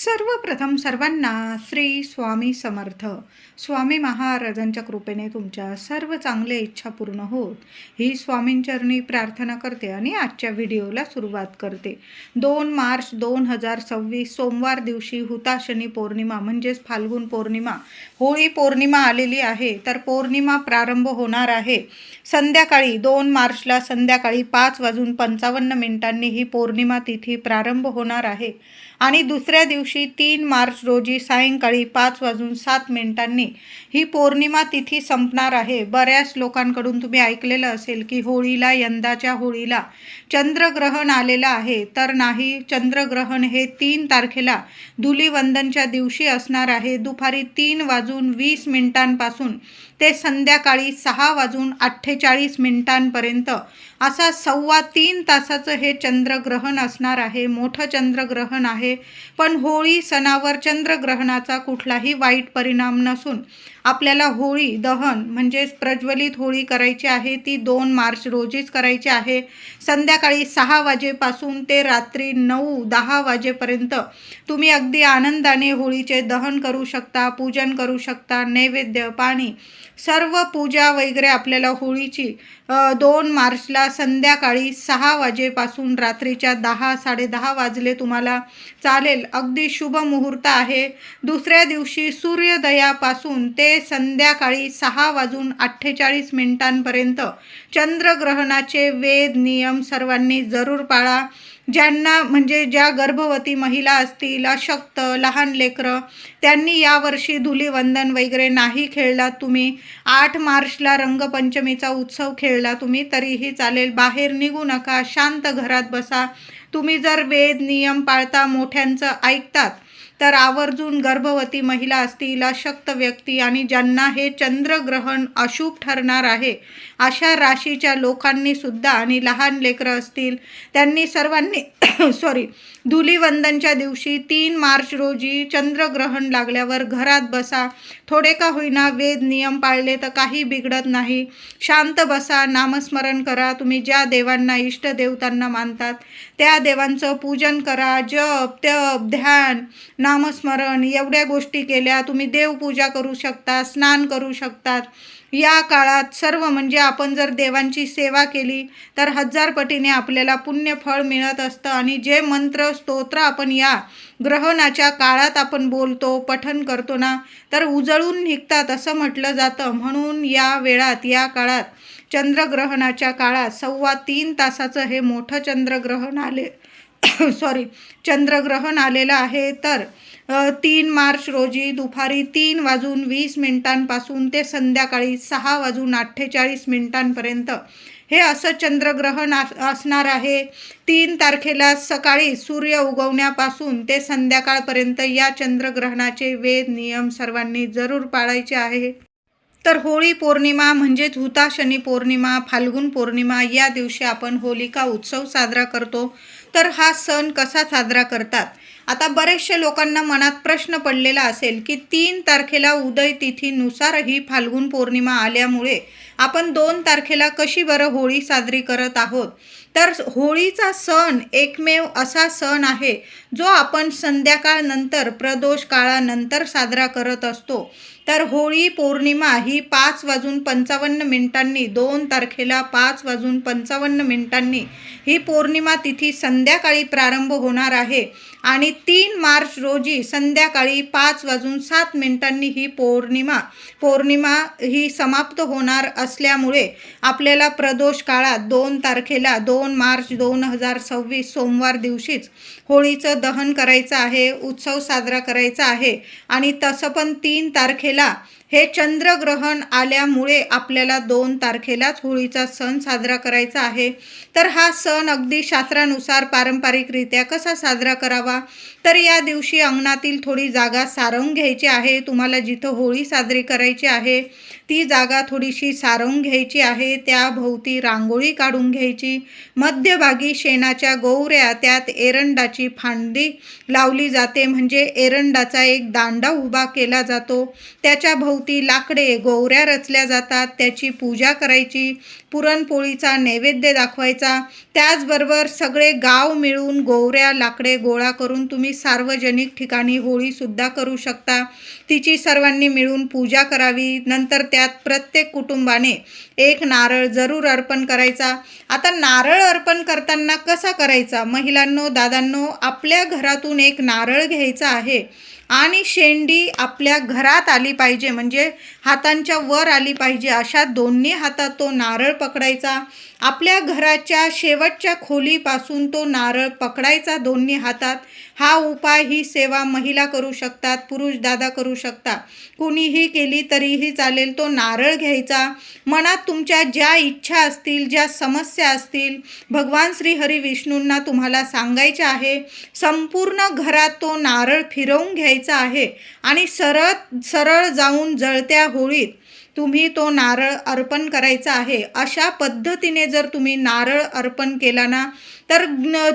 सर्वप्रथम सर्वांना श्री स्वामी समर्थ. स्वामी महाराजांच्या कृपेने तुमच्या सर्व चांगल्या इच्छा पूर्ण होत ही स्वामींचरणी प्रार्थना करते आणि आजच्या व्हिडिओला सुरुवात करते. 2 मार्च 2026 सोमवार दिवशी हुताशनी पौर्णिमा म्हणजेच फाल्गुन पौर्णिमा, होळी पौर्णिमा आलेली आहे. तर पौर्णिमा प्रारंभ होणार आहे संध्याकाळी 2 मार्चला संध्याकाळी 5:55 ही पौर्णिमा तिथी प्रारंभ होणार आहे आणि दुसऱ्या दिवशी 3 मार्च रोजी सायंकाळी 5:07 ही पौर्णिमा तिथी संपणार आहे. बऱ्याच लोकांकडून तुम्ही ऐकलेलं असेल की यंदाच्या होळीला चंद्रग्रहण आलेलं आहे. तर नाही, चंद्रग्रहण हे 3 तारखेला धुलिवंदनच्या दिवशी असणार आहे. दुपारी 3:20 ते संध्याकाळी 6:48 असा 3.25 तासाचं हे चंद्रग्रहण असणार आहे. मोठं चंद्रग्रहण आहे, पण होळी सणावर चंद्रग्रहणाचा कुठलाही वाईट परिणाम नसून आपल्याला होळी दहन म्हणजेच प्रज्वलित होळी करायची आहे. ती 2 मार्च रोजीच करायची आहे. संध्याकाळी 6 वाजेपासून ते रात्री 9-10 वाजेपर्यंत तुम्ही अगदी आनंदाने होळीचे दहन करू शकता, पूजन करू शकता. नैवेद्य, पाणी, सर्व पूजा वगैरे आपल्याला होळीची 2 मार्चला संध्याकाळी 6 वाजेपासून रात्रीच्या 10-10:30 वाजले तुम्हाला चालेल. अगदी शुभ मुहूर्त आहे. दुसऱ्या दिवशी सूर्योदयापासून ते संध्याकाळी 6:48 चंद्रग्रहणाचे वेद नियम सर्वांनी जरूर पाळा. ज्यांना म्हणजे ज्या गर्भवती महिला असतील, अशक्त, लहान लेकरं, त्यांनी यावर्षी धुलिवंदन वगैरे नाही खेळलात तुम्ही, 8 मार्चला रंगपंचमीचा उत्सव खेळला तुम्ही तरीही चालेल. बाहेर निघू नका, शांत घरात बसा. तुम्ही जर वेद नियम पाळता, मोठ्यांचं ऐकतात, तर आवर्जून गर्भवती महिला असतील, अशक्त व्यक्ती आणि ज्यांना हे चंद्रग्रहण अशुभ ठरणार आहे अशा राशीच्या लोकांनी सुद्धा आणि लहान लेकरं असतील त्यांनी सर्वांनी धुलिवंदनच्या दिवशी 3 मार्च रोजी चंद्रग्रहण लागल्यावर घरात बसा. थोडे का होईना वेद नियम पाळले तर काही बिघडत नाही. शांत बसा, नामस्मरण करा. तुम्ही ज्या देवांना, इष्टदेवतांना मानतात त्या देवांचं पूजन करा. जप, तप, ध्यान, नामस्मरण एवढ्या गोष्टी केल्या. तुम्ही देवपूजा करू शकता, स्नान करू शकतात. या काळात सर्व म्हणजे आपण जर देवांची सेवा केली तर 1000 पटीने आपल्याला पुण्यफळ मिळत असतं. आणि जे मंत्र स्तोत्र आपण या ग्रहणाच्या काळात आपण बोलतो, पठण करतो ना, तर उजळून निघतात असं म्हटलं जातं. म्हणून या वेळात, या काळात चंद्रग्रहणाच्या काळात 3.25 तासाचं हे मोठं चंद्रग्रहण आलेलं आहे. तर 3 मार्च रोजी दुपारी 3:20 ते संध्याकाळी 6:48 हे असं चंद्रग्रहण असणार आहे. 3 तारखेला सकाळी सूर्य उगवण्यापासून ते संध्याकाळपर्यंत या चंद्रग्रहणाचे वेद नियम सर्वांनी जरूर पाळायचे आहे. तर होळी पौर्णिमा म्हणजेच हुताशनी पौर्णिमा, फाल्गुन पौर्णिमा या दिवशी आपण होलिका उत्सव साजरा करतो. तर हा सण कसा साजरा करतात? आता बरेचशा लोकांना मनात प्रश्न पडलेला असेल की 3 तारखेला उदय तिथीनुसार ही फाल्गुन पौर्णिमा आल्यामुळे आपण 2 तारखेला कशी बरं होळी साजरी करत आहोत? तर होळीचा सण एकमेव असा सण आहे जो आपण संध्याकाळनंतर, प्रदोष काळानंतर साजरा करत असतो. तर होळी पौर्णिमा ही 5:55 2 तारखेला 5:55 ही पौर्णिमा तिथी संध्याकाळी प्रारंभ होणार आहे आणि 3 मार्च रोजी संध्याकाळी 5:07 ही पौर्णिमा ही समाप्त होणार असल्यामुळे आपल्याला प्रदोष काळात 2 तारखेला 2 मार्च 2026 सोमवार दिवशीच होळीचं दहन करायचं आहे, उत्सव साजरा करायचा आहे. आणि तसं पण 3 तारखेला हे चंद्रग्रहण आल्यामुळे आपल्याला 2 तारखेलाच होळीचा सण साजरा करायचा आहे. तर हा सण अगदी शास्त्रानुसार पारंपरिकरित्या कसा साजरा करावा? तर या दिवशी अंगणातील थोडी जागा सारवून घ्यायची आहे. तुम्हाला जिथं होळी साजरी करायची आहे ती जागा थोडीशी सारवून घ्यायची आहे. त्याभोवती रांगोळी काढून घ्यायची. मध्यभागी शेणाच्या गौऱ्या, त्यात एरंडाची फांदी लावली जाते म्हणजे एरंडाचा एक दांडा उभा केला जातो. त्याच्या घराभोवती लाकडे गोवऱ्या रचल्या जातात, त्याची पूजा करायची, पुरणपोळीचा नैवेद्य दाखवायचा. त्याचबरोबर सगळे गाव मिळून गोवऱ्या लाकडे गोळा करून तुम्ही सार्वजनिक ठिकाणी होळीसुद्धा करू शकता. तिची सर्वांनी मिळून पूजा करावी. नंतर त्यात प्रत्येक कुटुंबाने एक नारळ जरूर अर्पण करायचा. आता नारळ अर्पण करताना कसा करायचा? महिलांनो, दादांनो, आपल्या घरातून एक नारळ घ्यायचा आहे आणि शेंडी आपल्या घरात आली पाहिजे, म्हणजे हातांच्या वर आली पाहिजे. अशा दोन्ही हातात तो नारळ पकडायचा. आपल्या घराच्या शेवटच्या खोलीपासून तो नारळ पकडायचा दोन्ही हातात. हा उपाय, ही सेवा महिला करू शकतात, पुरुष दादा करू शकतात, कुणीही केली तरीही चालेल. तो नारळ घ्यायचा. मनात तुमच्या ज्या इच्छा असतील, ज्या समस्या असतील, भगवान श्री हरी विष्णूंना तुम्हाला सांगायच्या आहे. संपूर्ण घरात तो नारळ फिरवून घ्यायचा आहे आणि सरळ जाऊन जळत्या होळीत तुम्ही तो नारळ अर्पण करायचा आहे. अशा पद्धतीने जर तुम्ही नारळ अर्पण केला ना, तर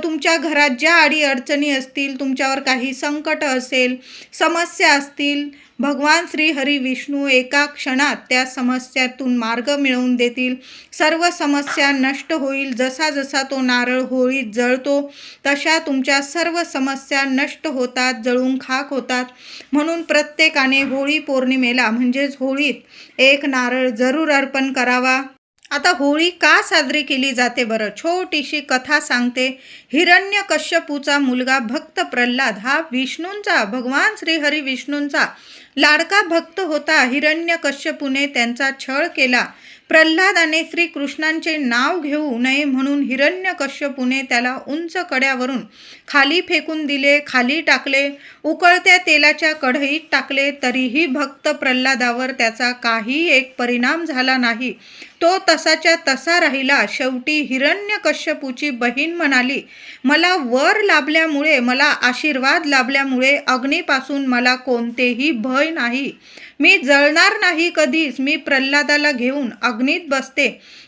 तुमच्या घरात ज्या अडीअडचणी असतील, तुमच्यावर काही संकट असेल, समस्या असतील, भगवान श्री हरी विष्णू एका क्षणात त्या समस्यातून मार्ग मिळवून देतील. सर्व समस्या नष्ट होईल. जसा जसा तो नारळ होळीत जळतो तशा तुमच्या सर्व समस्या नष्ट होतात, जळून खाक होतात. म्हणून प्रत्येकाने होळी पौर्णिमेला म्हणजेच होळीत एक नारळ जरूर अर्पण करावा. आता होळी का साजरी केली जाते बरं? छोटीशी कथा सांगते. हिरण्यकश्यपूचा मुलगा भक्त प्रल्हाद हा विष्णूंचा, भगवान श्री हरी विष्णूंचा लाडका भक्त होता. हिरण्यकश्यपूने त्यांचा छळ केला. प्रल्हादाने श्रीकृष्णांचे नाव घेऊ नये म्हणून हिरण्यकश्यपूने त्याला उंच कड्यावरून खाली फेकून दिले, खाली टाकले, उकळत्या तेलाच्या कढईत टाकले. तरीही भक्त प्रल्हादावर त्याचा काही एक परिणाम झाला नाही. तो तसाच्या तसा राहिला. शेवटी हिरण्यकश्यपूची बहीण म्हणाली, मला वर लाभल्यामुळे, मला आशीर्वाद लाभल्यामुळे अग्नीपासून मला कोणतेही भय नाही. मी जळणार नाही कधीच. मी प्रल्हादाला घेऊन अग्नीत बसते.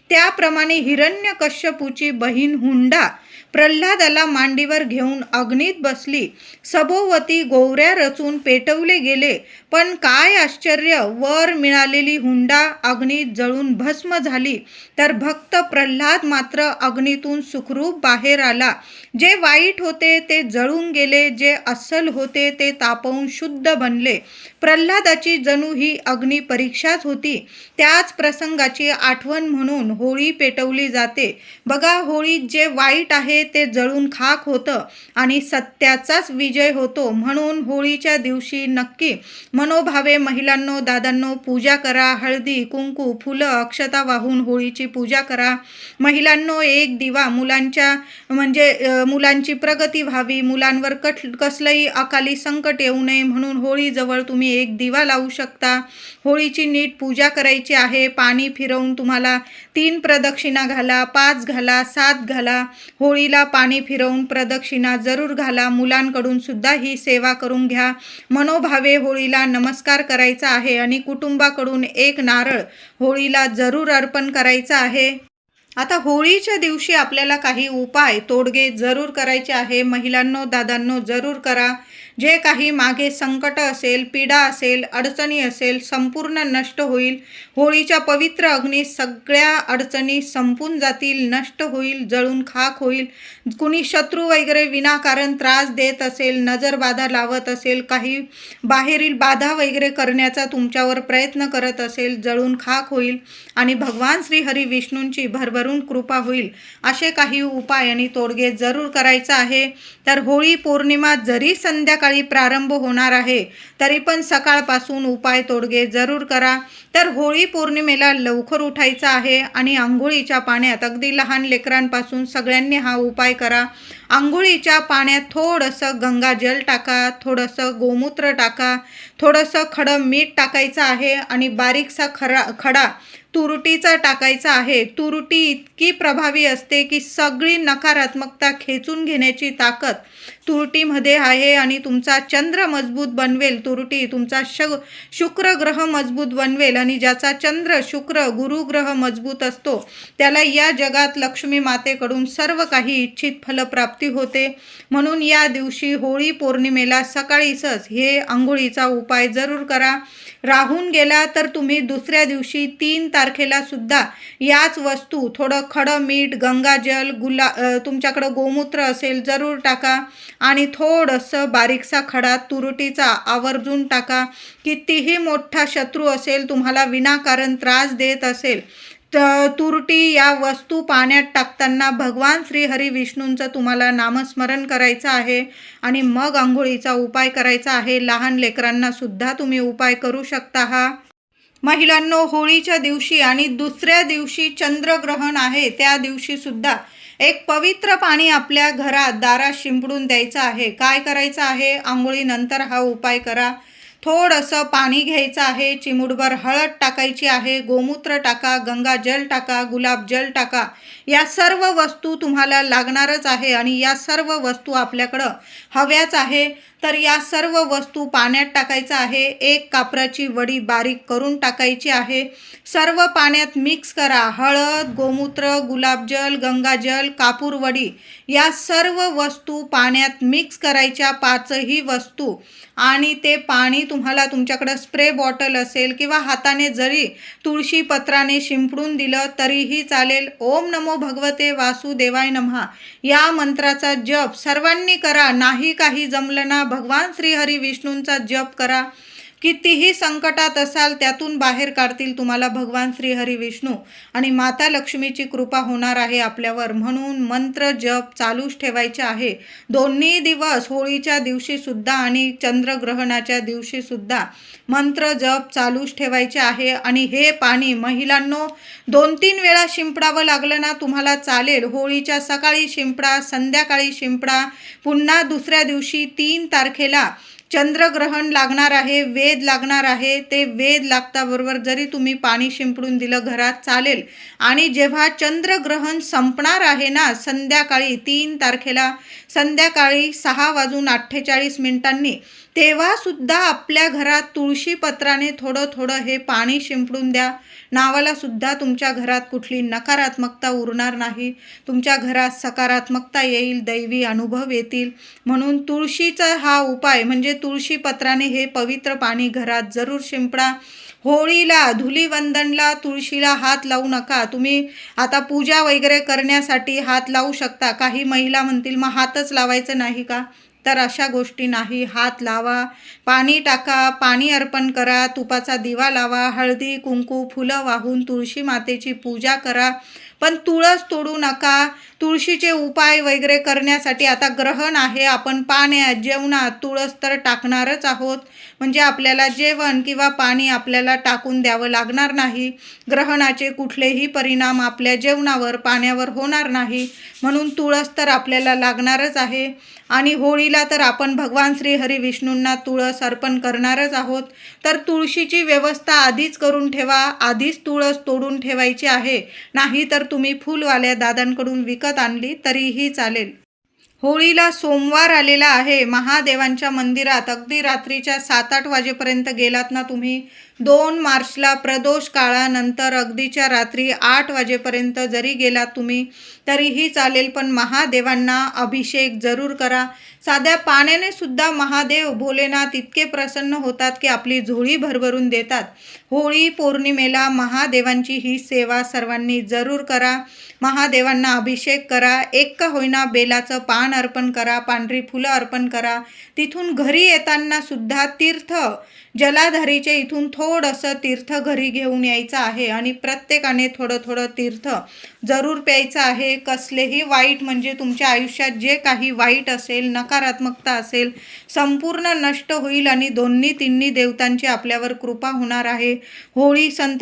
त्याप्रमाणे हिरण्यकश्यपूची बहीण हुंडा प्रल्हादाला मांडीवर घेऊन अग्नीत बसली. सभोवती गोवऱ्या रचून पेटवले गेले. पण काय आश्चर्य, वर मिळालेली हुंडा अग्नीत जळून भस्म झाली, तर भक्त प्रल्हाद मात्र अग्नीतून सुखरूप बाहेर आला. जे वाईट होते ते जळून गेले, जे अस्सल होते ते तापवून शुद्ध बनले. प्रल्हादाची जणू ही अग्नी परीक्षाच होती. त्याच प्रसंगाची आठवण म्हणून होळी पेटवली जाते. बघा, होळीत जे वाईट आहे ते जळून खाक होतं आणि सत्याचाच विजय होतो. म्हणून होळीच्या दिवशी नक्की मनोभावे महिलांनो, दादांनो पूजा करा. हळदी, कुंकू, फुलं, अक्षता वाहून होळीची पूजा करा. महिलांनो, एक दिवा मुलांची प्रगती व्हावी, मुलांवर कसलंही अकाली संकट येऊ नये म्हणून होळीजवळ तुम्ही एक दिवा लावू शकता. होळीची नीट पूजा करायची आहे. पाणी फिरवून तुम्हाला 3 प्रदक्षिणा घाला, 5 घाला, 7 घाला. होळीला पाणी फिरवून प्रदक्षिणा जरूर घाला. मुलांकडून सुद्धा ही सेवा करून घ्या. मनोभावे होळीला नमस्कार करायचा आहे आणि कुटुंबाकडून एक नारळ होळीला जरूर अर्पण करायचा आहे. आता होळीच्या दिवशी आपल्याला काही उपाय, तोडगे जरूर करायचे आहे. महिलांनो, दादांनो जरूर करा. जे काही मागे संकट असेल, पीडा असेल, अडचणी असेल, संपूर्ण नष्ट होईल. होळीच्या पवित्र अग्नीत सगळ्या अडचणी संपून जातील, नष्ट होईल, जळून खाक होईल. कुणी शत्रू वगैरे विनाकारण त्रास देत असेल, नजर बाधा लावत असेल, काही बाहेरील बाधा वगैरे करण्याचा तुमच्यावर प्रयत्न करत असेल, जळून खाक होईल आणि भगवान श्री हरी विष्णूंची भरभरून कृपा होईल. असे काही उपाय आणि तोडगे जरूर करायचा आहे. तर होळी पौर्णिमा जरी संध्याकाळी प्रारंभ होणार आहे, तरी पण सकाळपासून उपाय तोडगे जरूर करा. तर होळी पौर्णिमेला लवकर उठायचं आहे आणि आंघोळीच्या पाण्यात, अगदी लहान लेकरांपासून सगळ्यांनी हा उपाय करा. आंघोळीच्या पाण्यात थोडंसं गंगाजल टाका, थोडंसं गोमूत्र टाका, थोडंसं खडं मीठ टाकायचं आहे आणि बारीकसा खडा तुरटीचा टाकायचा आहे. तुरटी इतकी प्रभावी असते की सगळी नकारात्मकता खेचून घेण्याची ताकद तुरटीमध्ये आहे आणि तुमचा चंद्र मजबूत बनवेल. तुरटी तुमचा शुक्र ग्रह मजबूत बनवेल आणि ज्याचा चंद्र शुक्र गुरु ग्रह मजबूत असतो त्याला या जगात लक्ष्मी मातेकडून सर्व काही इच्छित फलप्राप्ती होते. म्हणून या दिवशी होळी पौर्णिमेला सकाळीच हे आंघोळीचा उपाय जरूर करा. राहून गेला तर तुम्ही दुसऱ्या दिवशी 3 तारखेला सुद्धा याच वस्तू थोडं खडं मीठ, गंगाजल, तुमच्याकडं गोमूत्र असेल जरूर टाका आणि थोडंसं बारीकसा खडा तुरटीचा आवर्जून टाका. कितीही मोठा शत्रू असेल तुम्हाला विनाकारण त्रास देत असेल तुरटी या वस्तू पाण्यात टाकताना भगवान श्री हरी विष्णूंचं तुम्हाला नामस्मरण करायचं आहे आणि मग आंघोळीचा उपाय करायचा आहे. लहान लेकरांना सुद्धा तुम्ही उपाय करू शकता. हा महिलांनो, होळीच्या दिवशी आणि दुसऱ्या दिवशी चंद्रग्रहण आहे त्या दिवशी सुद्धा एक पवित्र पाणी आपल्या घरात दारात शिंपडून द्यायचं आहे. काय करायचं आहे? आंघोळीनंतर हा उपाय करा. थोडंसं पाणी घ्यायचं आहे, चिमूटभर हळद टाकायची आहे, गोमूत्र टाका, गंगाजल टाका, गुलाबजल टाका. या सर्व वस्तू तुम्हाला लागणारच आहे आणि या सर्व वस्तू आपल्याकडं हव्याच आहे. तर या सर्व वस्तू पाण्यात टाकायचं आहे. एक कापराची वडी बारीक करून टाकायची आहे. सर्व पाण्यात मिक्स करा. हळद, गोमूत्र, गुलाबजल, गंगाजल, कापूर वडी या सर्व वस्तू पाण्यात मिक्स करायच्या, 5ही वस्तू. आणि ते पाणी तुम्हाला तुमच्याकडं स्प्रे बॉटल असेल किंवा हाताने जरी तुळशी पत्राने शिंपडून दिलं तरीही चालेल. ओम नमो भगवते वासुदेवाय नमः या मंत्राचा जप सर्वांनी करा. नाही काही जमलं ना, भगवान श्री हरी विष्णूंचा जप करा. कितीही संकटात असाल त्यातून बाहेर काढतील तुम्हाला भगवान श्री हरी विष्णू आणि माता लक्ष्मीची कृपा होणार आहे आपल्यावर. म्हणून मंत्र जप चालूच ठेवायचे आहे दोन्ही दिवस, होळीच्या दिवशी सुद्धा आणि चंद्रग्रहणाच्या दिवशी सुद्धा मंत्र जप चालूच ठेवायचे आहे. आणि हे पाणी महिलांनो 2-3 वेळा शिंपडावं लागलं ना तुम्हाला चालेल. होळीच्या सकाळी शिंपडा, संध्याकाळी शिंपडा. पुन्हा दुसऱ्या दिवशी 3 तारखेला चंद्रग्रहण लागणार आहे, वेद लागणार आहे. ते वेद लागताबरोबर जरी तुम्ही पाणी शिंपडून दिलं घरात चालेल. आणि जेव्हा चंद्रग्रहण संपणार आहे ना संध्याकाळी 3 तारखेला संध्याकाळी 6:48 तेव्हा सुद्धा आपल्या घरात तुळशी पत्राने थोडं थोडं हे पाणी शिंपडून द्या. नावाला सुद्धा तुमच्या घरात कुठली नकारात्मकता उरणार नाही. तुमच्या घरात सकारात्मकता येईल, दैवी अनुभव येतील. म्हणून तुळशीचा हा उपाय म्हणजे तुळशी पत्राने हे पवित्र पाणी घरात जरूर शिंपडा. होळीला, धुलीवंदनला तुळशीला हात लावू नका. तुम्ही आता पूजा वगैरे करण्यासाठी हात लावू शकता. काही महिला म्हणतील मग हातच लावायचं नाही का? तर अशा गोष्टी नाही. हात लावा, पाणी टाका, पाणी अर्पण करा, तुपाचा दिवा लावा, हळदी कुंकू फुलं वाहून तुळशी मातेची पूजा करा. पण तुळस तोडू नका. तुळशीचे उपाय वगैरे करण्यासाठी आता ग्रहण आहे, आपण पाण्यात जेवणात तुळस तर टाकणारच आहोत. म्हणजे आपल्याला जेवण किंवा पाणी आपल्याला टाकून द्यावं लागणार नाही. ग्रहणाचे कुठलेही परिणाम आपल्या जेवणावर पाण्यावर होणार नाही. म्हणून तुळस तर आपल्याला लागणारच आहे. आणि होळीला तर आपण भगवान श्री हरी विष्णूंना तुळस अर्पण करणारच आहोत. तर तुळशीची व्यवस्था आधीच करून ठेवा. आधीच तुळस तोडून ठेवायची आहे. नाही तर तुम्ही फुलवाल्या दादांकडून विकत आणली तरीही चालेल. होळीला सोमवार आलेला आहे. महादेवांच्या मंदिरात अगदी रात्रीच्या 7-8 वाजेपर्यंत गेलात ना तुम्ही, 2 मार्चला प्रदोष काळानंतर अगदीच्या रात्री 8 वाजेपर्यंत जरी गेलात तुम्ही तरीही चालेल. पण महादेवांना अभिषेक जरूर करा. साध्या पाण्याने सुद्धा महादेव भोलेनाथ इतके प्रसन्न होतात की आपली झोळी भरभरून देतात. होळी पौर्णिमेला महादेवांची ही सेवा सर्वांनी जरूर करा. महादेवांना अभिषेक करा. एक का होईना बेलाचं पान अर्पण करा, पांढरी फुलं अर्पण करा. तिथून घरी येताना सुद्धा तीर्थ जलाधारीचे इथून थोडंसं तीर्थ घरी घेऊन यायचं आहे आणि प्रत्येकाने थोडं थोडं तीर्थ जरूर प्यायचं आहे. कसलेही वाईट म्हणजे तुमच्या आयुष्यात जे काही वाईट असेल, नकारात्मकता असेल, संपूर्ण नष्ट होईल आणि दोन्ही तिन्ही देवतांची आपल्यावर कृपा होणार आहे. होळी सण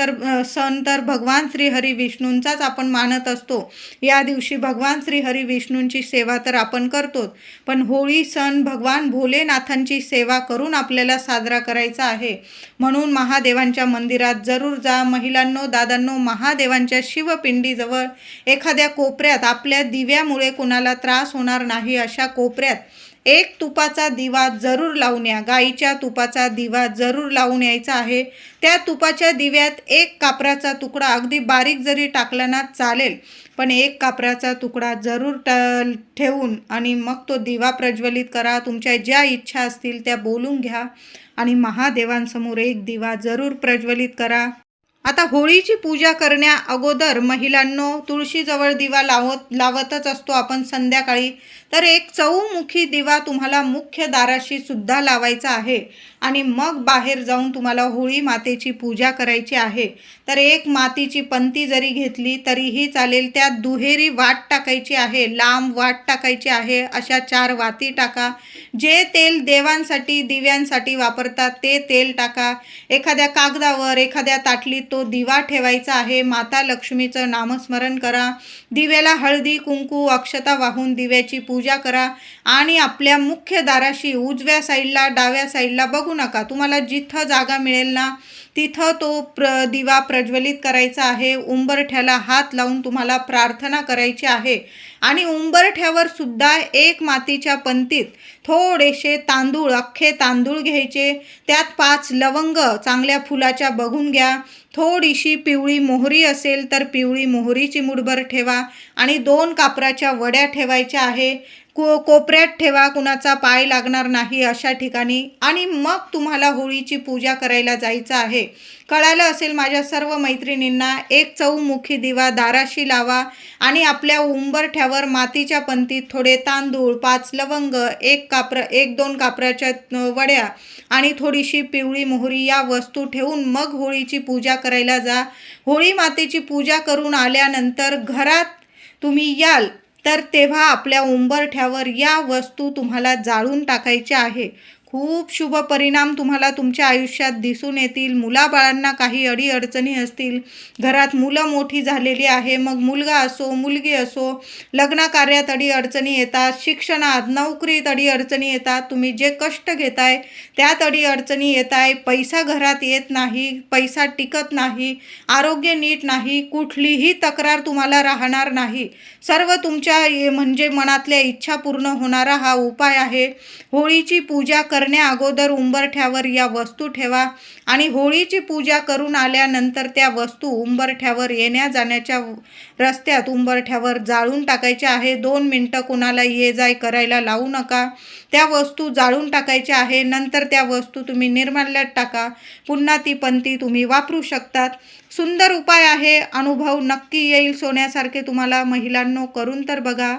तर भगवान श्री हरी विष्णूंचाच आपण मानत असतो. या दिवशी भगवान श्री हरी विष्णूंची सेवा तर आपण करतोच, पण होळी सण भगवान भोलेनाथांची सेवा करून आपल्याला साजरा करायचा आहे. म्हणून महादेवांच्या मंदिरात जरूर जा. महिलांनो, दादांनो, महादेवांच्या शिवपिंडीजवळ एखाद्या कोपऱ्यात आपल्या दिव्यामुळे कोणाला त्रास होणार नाही अशा कोपऱ्यात एक तुपाचा दिवा जरूर लावून या. गाईच्या तुपाचा दिवा जरूर लावून यायचा आहे. त्या तुपाच्या दिव्यात एक कापराचा तुकडा, अगदी बारीक जरी टाकला ना चालेल, पण एक कापराचा तुकडा जरूर ठेवून आणि मग तो दिवा प्रज्वलित करा. तुमच्या ज्या इच्छा असतील त्या बोलून घ्या आणि महादेवांसमोर एक दिवा जरूर प्रज्वलित करा. आता होळीची पूजा करण्या अगोदर महिलांनो, तुळशीजवळ दिवा लावतच असतो आपण संध्याकाळी. तर एक चौमुखी दिवा तुम्हाला मुख्य दाराशी सुद्धा लावायचा आहे आणि मग बाहेर जाऊन तुम्हाला होळी मातेची पूजा करायची आहे. तर एक मातीची पंती जरी घेतली तरीही चालेल. त्यात दुहेरी वाट टाकायची आहे, लांब वाट टाकायची आहे. अशा 4 वाती टाका. जे तेल देवांसाठी दिव्यांसाठी वापरतात ते तेल टाका. एखाद्या कागदावर, एखाद्या ताटलीत तो दिवा ठेवायचा आहे. माता लक्ष्मीचं नामस्मरण करा. दिव्याला हळदी कुंकू अक्षता वाहून दिव्याची पूजा करा आणि आपल्या मुख्य दाराशी उजव्या साईडला डाव्या साईडला बघू नका, तुम्हाला जिथं जागा मिळेल ना तिथं तो दिवा प्रज्वलित करायचा आहे. उंबरठ्याला हात लावून तुम्हाला प्रार्थना करायची आहे आणि उंबरठ्यावर सुद्धा एक मातीच्या पंतीत थोडेसे तांदूळ, अख्खे तांदूळ घ्यायचे. त्यात 5 लवंग चांगल्या फुलाच्या बघून घ्या. थोडीशी पिवळी मोहरी असेल तर पिवळी मोहरीची मुठभर ठेवा आणि 2 कापराच्या वड्या ठेवायच्या आहे. कोपऱ्यात ठेवा, कुणाचा पाय लागणार नाही अशा ठिकाणी. आणि मग तुम्हाला होळीची पूजा करायला जायचं आहे. कळालं असेल माझ्या सर्व मैत्रिणींना. एक चौमुखी दिवा दाराशी लावा आणि आपल्या उंबरठ्यावर मातीच्या पंतीत थोडे तांदूळ, 5 लवंग, 1-2 कापराच्या वड्या आणि थोडीशी पिवळी मोहरी या वस्तू ठेवून मग होळीची पूजा करायला जा. होळी मातेची पूजा करून आल्यानंतर घरात तुम्ही याल तर तेव्हा आपल्या उंबरठ्यावर या वस्तू तुम्हाला जाळून टाकायच्या आहे. खूप शुभ परिणाम तुम्हाला तुमच्या आयुष्यात दिसून येतील. मुलाबाळांना काही अडीअडचणी असतील, घरात मुलं मोठी झालेली आहे, मग मुलगा असो मुलगी असो, लग्नकार्यात अडीअडचणी येतात, शिक्षणात नोकरीत अडीअडचणी येतात, तुम्ही जे कष्ट घेताय त्यात अडीअडचणी येत आहे, पैसा घरात येत नाही, पैसा टिकत नाही, आरोग्य नीट नाही, कुठलीही तक्रार तुम्हाला राहणार नाही. सर्व तुमच्या म्हणजे मनातल्या इच्छा पूर्ण होणारा हा उपाय आहे. होळीची पूजा करण्या अगोदर उंबरठ्यावर या वस्तू ठेवा आणि होळीची पूजा करून आल्यानंतर त्या वस्तू उंबरठ्यावर येण्या जाण्याच्या रस्त्यात उंबरठ्यावर जाळून टाकायच्या आहे. 2 मिनटं कुणाला ये जाय करायला लावू नका. त्या वस्तू जाळून टाकायच्या आहे. नंतर त्या वस्तू तुम्ही निर्माल्यात टाका. पुन्हा ती पंती तुम्ही वापरू शकतात. सुंदर उपाय आहे. अनुभव नक्की येईल सोन्यासारखे तुम्हाला. महिलांनो, करून तर बघा.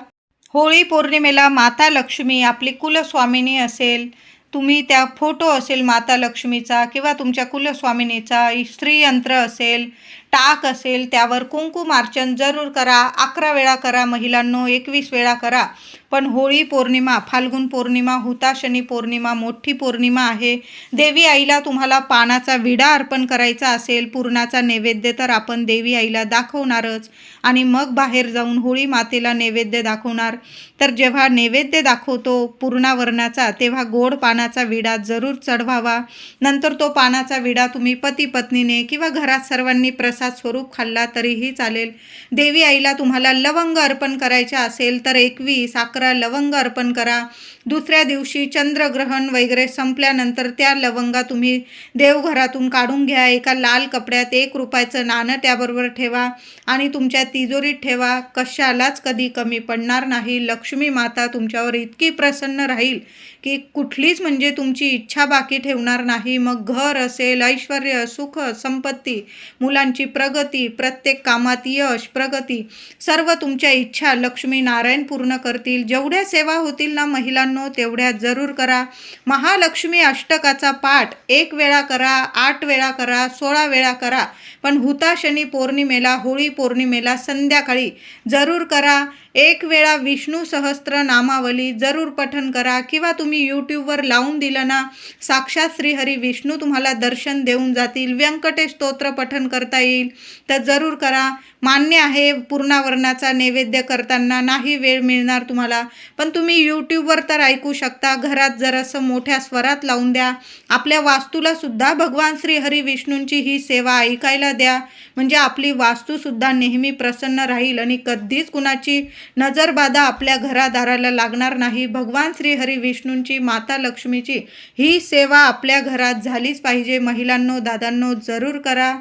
होळी पौर्णिमेला माता लक्ष्मी आपली कुलस्वामिनी असेल, तुम्ही त्या फोटो असेल माता लक्ष्मीचा किंवा तुमच्या कुलस्वामिनीचा, श्रीयंत्र असेल, टाक असेल, त्यावर कुंकुमार्चन जरूर करा. 11 वेळा करा महिलांनो, 21 वेळा करा. पण होळी पौर्णिमा, फाल्गुन पौर्णिमा, हुताशनी पौर्णिमा मोठी पौर्णिमा आहे. देवी आईला तुम्हाला पानाचा विडा अर्पण करायचा असेल, पुरणाचा नैवेद्य तर आपण देवी आईला दाखवणारच आणि मग बाहेर जाऊन होळी मातेला नैवेद्य दाखवणार. तर जेव्हा नैवेद्य दाखवतो पुरणावरणाचा तेव्हा गोड पानाचा विडा जरूर चढवावा. नंतर तो पानाचा विडा तुम्ही पती पत्नीने किंवा घरात सर्वांनी प्रसाद स्वरूप खाल्ला तरीही चालेल. देवी आईला तुम्हाला लवंग अर्पण करायचे असेल तर 11 लवंग अर्पण करा. दुसऱ्या दिवशी चंद्रग्रहण वगैरे संपल्यानंतर त्या लवंगा तुम्ही देवघरातून काढून घ्या. एका लाल कपड्यात 1 रुपयाचं नाणं त्याबरोबर ठेवा आणि तुमच्या तिजोरीत ठेवा. कशालाच कधी कमी पडणार नाही. लक्ष्मी माता तुमच्यावर इतकी प्रसन्न राहील की कुठलीच म्हणजे तुमची इच्छा बाकी ठेवणार नाही. मग घर असेल, ऐश्वर्य, सुख, संपत्ती, मुलांची प्रगती, प्रत्येक कामात यश, प्रगती, सर्व तुमच्या इच्छा लक्ष्मी नारायण पूर्ण करतील. जेवढ्या सेवा होतील ना महिलांनो तेवढ्या जरूर करा. महालक्ष्मी अष्टकाचा पाठ 1 वेळा करा, 8 वेळा करा, 16 वेळा करा. पण हुताशनी पौर्णिमेला, होळी पौर्णिमेला संध्याकाळी जरूर करा. 1 वेळा विष्णू सहस्त्र नामावली जरूर पठण करा किंवा तुम्ही यूट्यूबवर लावून दिलं ना, साक्षात श्रीहरी विष्णू तुम्हाला दर्शन देऊन जातील. व्यंकटेश स्तोत्र पठण करता येईल तर जरूर करा. मान्य आहे पूर्णावरणाचा नैवेद्य करताना नाही वेळ मिळणार तुम्हाला, पण तुम्ही यूट्यूबवर तर ऐकू शकता. घरात जरासं मोठ्या स्वरात लावून द्या. आपल्या वास्तूला सुद्धा भगवान श्री हरी विष्णूंची ही सेवा ऐकायला द्या, म्हणजे आपली वास्तूसुद्धा नेहमी प्रसन्न राहील आणि कधीच कुणाची नजरबाधा आपल्या घरादाराला लागणार नाही. भगवान श्री हरी विष्णूंची, माता लक्ष्मीची ही सेवा आपल्या घरात झालीच पाहिजे. महिलांनो, दादांनो, जरूर करा.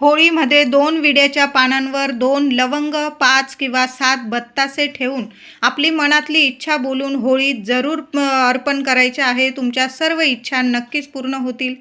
होळीमध्ये 2 विड्याच्या पानांवर 2 लवंग, 5 किंवा 7 बत्तासे ठेवून आपली मनातली इच्छा बोलून होळी जरूर अर्पण करायची आहे. तुमच्या सर्व इच्छा नक्कीच पूर्ण होतील.